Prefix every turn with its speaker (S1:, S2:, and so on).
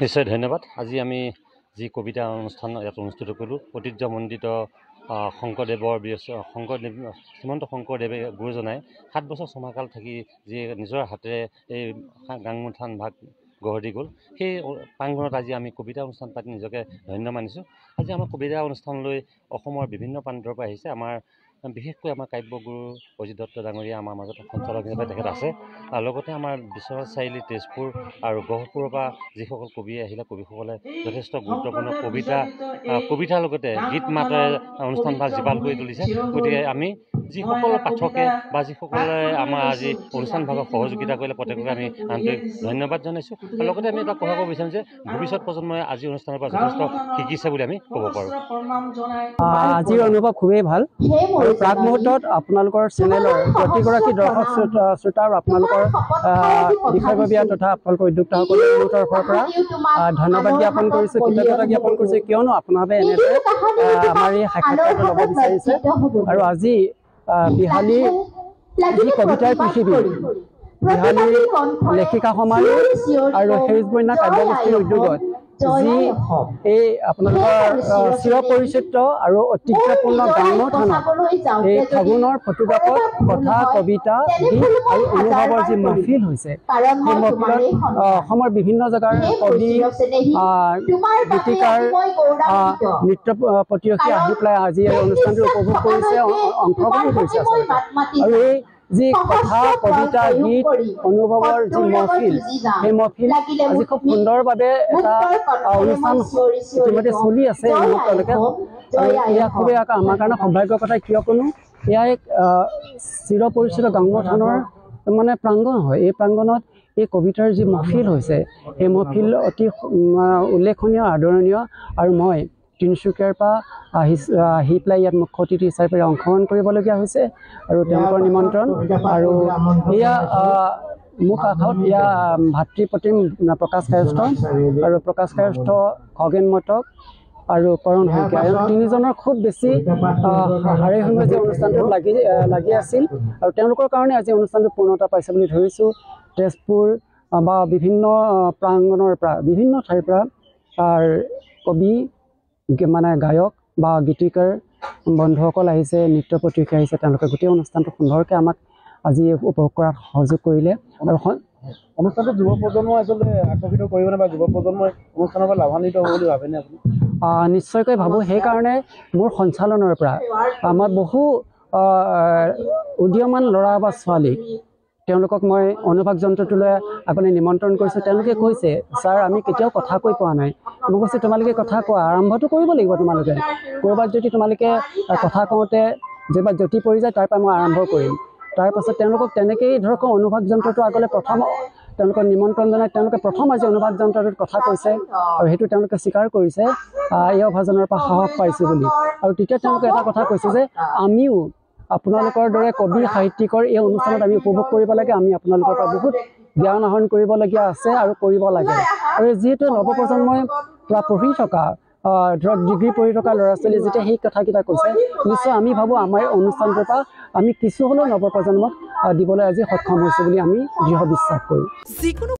S1: নিশ্চয় ধন্যবাদ। আজি আমি যি কবিতা অনুষ্ঠান ইয়াত অনুষ্ঠিত কৰিলোঁ, ঐতিহ্যমণ্ডিত শংকৰদেৱৰ শ্ৰীমন্ত শংকৰদেৱে গুৰুজনাই 7 বছৰ ছমাহকাল থাকি যি নিজৰ হাতেৰে এই গাংগু ভাগ গঢ় দি গ'ল, সেই প্ৰাংগণত আজি আমি কবিতা অনুষ্ঠান পাতি নিজকে ধন্য মানিছোঁ। আজি আমাৰ কবিতা অনুষ্ঠানলৈ অসমৰ বিভিন্ন প্ৰান্তৰ পৰা আহিছে। আমাৰ বিশেষকৈ আমাৰ কাব্যগুৰু অজিত দত্ত ডাঙৰীয়া আমাৰ মাজত সঞ্চালক হিচাপে তেখেত আছে। আৰু লগতে আমাৰ বিশ্বনাথ চাৰিআলি, তেজপুৰ আৰু গহপুৰৰ পৰা যিসকল কবি আহিলে, কবিসকলে যথেষ্ট গুৰুত্বপূৰ্ণ কবিতাৰ লগতে গীত মাতেৰে অনুষ্ঠানভাগ জীপাল কৰি তুলিছে। গতিকে আমি যিসকল পাঠকে বা যিসকলে আমাৰ আজি অনুষ্ঠানভাগত সহযোগিতা কৰিলে প্ৰত্যেককে আমি আন্তৰিক ধন্যবাদ জনাইছোঁ। আৰু লগতে আমি এটা কথা ক'ব বিচাৰোঁ যে ভৱিষ্যত প্ৰজন্মই আজি অনুষ্ঠানৰ পৰা যথেষ্ট শিকিছে বুলি আমি ক'ব পাৰোঁ।
S2: আজিৰ অনুভৱ খুবেই ভাল। আৰু প্ৰাক মুহূৰ্তত আপোনালোকৰ চেনেলৰ প্ৰতিগৰাকী দৰ্শক শ্ৰোতা আৰু আপোনালোকৰ বিষয়ববীয়া তথা আপোনালোকৰ উদ্যোক্তাসকলৰ তৰফৰ পৰা ধন্যবাদ জ্ঞাপন কৰিছোঁ, কৃতজ্ঞতা জ্ঞাপন কৰিছোঁ, কিয়নো আপোনালোকে এনেদৰে আমাৰ এই সাক্ষাৎকাৰটো ল'ব বিচাৰিছে। আৰু আজি বিহালীৰ যি কবিতাৰ পৃথিৱী, বিহালীৰ লেখিকা সমাজ আৰু সেউজ বন্যা কাব্যগোষ্ঠীৰ উদ্যোগত যি এই আপোনালোকৰ চিৰপৰিচিত আৰু ঐতিহ্যপূৰ্ণ গ্ৰাম্য থানত এই ফাগুনৰ ফটোগ্ৰাফত কথা, কবিতা, গীত আৰু অনুভৱৰ যি মহফিল হৈছে, সেই মহফিলত অসমৰ বিভিন্ন জেগাৰ কবি, গীতিকাৰ, নৃত্য প্ৰতিৰক্ষী আহি পেলাই আজি এই অনুষ্ঠানটো উপভোগ কৰিছে, অংশগ্ৰহণ কৰিছে আচলতে। আৰু এই যি কথা, কবিতা, গীত, অনুভৱৰ যি মহফিল, সেই মহফিল আজি খুব সুন্দৰভাৱে এটা অনুষ্ঠান ইতিমধ্যে চলি আছে এই মুহূৰ্তলৈকে। আৰু এয়া খুবেই আমাৰ কাৰণে সৌভাগ্যৰ কথা, কিয়নো এয়া এক চিৰপৰিচিত গ্ৰাম্য থানৰ মানে প্ৰাংগণ হয়। এই প্ৰাংগণত এই কবিতাৰ যি মহফিল হৈছে, এই মহফিল অতি উল্লেখনীয়, আদৰণীয়। আৰু মই তিনিচুকীয়াৰ পৰা আহি পেলাই ইয়াত মুখ্য অতিথি হিচাপে অংশগ্ৰহণ কৰিবলগীয়া হৈছে আৰু তেওঁলোকৰ নিমন্ত্ৰণ। আৰু এয়া মোক আশাত এয়া ভাতৃপ্ৰতিম প্ৰকাশ কায়স্থ আৰু প্ৰকাশ কায়স্থ, খগেন মটক আৰু কৰণ শইকীয়া, এই তিনিজনৰ খুব বেছি হাৰে সময় যে অনুষ্ঠানটোত লাগি আছিল। আৰু তেওঁলোকৰ কাৰণে আজি অনুষ্ঠানটো পূৰ্ণতা পাইছে বুলি ধৰিছোঁ। তেজপুৰ বা বিভিন্ন প্ৰাংগণৰ পৰা, বিভিন্ন ঠাইৰ পৰা কবি, মানে গায়ক বা গীতিকাৰ বন্ধুসকল আহিছে, নৃত্য প্ৰতিৰক্ষী আহিছে। তেওঁলোকে গোটেই অনুষ্ঠানটো সুন্দৰকৈ আমাক আজি উপভোগ কৰাত সহযোগ কৰিলে। আৰু
S3: অনুষ্ঠানটো যুৱ প্ৰজন্মই আচলতে আকৰ্ষিত কৰিবনে বা যুৱ প্ৰজন্মই অনুষ্ঠানৰ পৰা লাভান্বিত হ'ব বুলি ভাবেনে আপুনি?
S2: নিশ্চয়কৈ ভাবোঁ। সেইকাৰণে মোৰ সঞ্চালনৰ পৰা আমাৰ বহু উদীয়মান ল'ৰা বা ছোৱালী, তেওঁলোকক মই অনুভাগ যন্ত্ৰটোলৈ আগলৈ নিমন্ত্ৰণ কৰিছোঁ। তেওঁলোকে কৈছে, ছাৰ আমি কেতিয়াও কথা কৈ পোৱা নাই। মই কৈছোঁ, তোমালোকে কথা কোৱা, আৰম্ভটো কৰিব লাগিব। তোমালোকে ক'ৰবাত যদি তোমালোকে কথা কওঁতে যেনিবা জটি পৰি যায়, তাৰ পৰা মই আৰম্ভ কৰিম। তাৰপাছত তেওঁলোকক তেনেকৈয়ে ধৰক অনুভাগ যন্ত্ৰটো আগলৈ প্ৰথম তেওঁলোকক নিমন্ত্ৰণ জনাই তেওঁলোকে প্ৰথম আজি অনুভাগ যন্ত্ৰটোত কথা কৈছে আৰু সেইটো তেওঁলোকে স্বীকাৰ কৰিছে এই অভাজনৰ পৰা সাহস পাইছোঁ বুলি। আৰু তেতিয়া তেওঁলোকে এটা কথা কৈছে যে আমিও আপোনালোকৰ দৰে কবি সাহিত্যিকৰ এই অনুষ্ঠানত আমি উপভোগ কৰিব লাগে, আমি আপোনালোকৰ পৰা বহুত জ্ঞান আহৰণ কৰিবলগীয়া আছে আৰু কৰিব লাগে। আৰু যিহেতু নৱপ্ৰজন্মই পঢ়ি থকা ধৰক ডিগ্ৰী পঢ়ি থকা ল'ৰা ছোৱালী যেতিয়া সেই কথাকেইটা কৈছে, নিশ্চয় আমি ভাবোঁ আমাৰ অনুষ্ঠানটোৰ পৰা আমি কিছু হ'লেও নৱপ্ৰজন্মক দিবলৈ আজি সক্ষম হৈছোঁ বুলি আমি দৃঢ় বিশ্বাস কৰোঁ।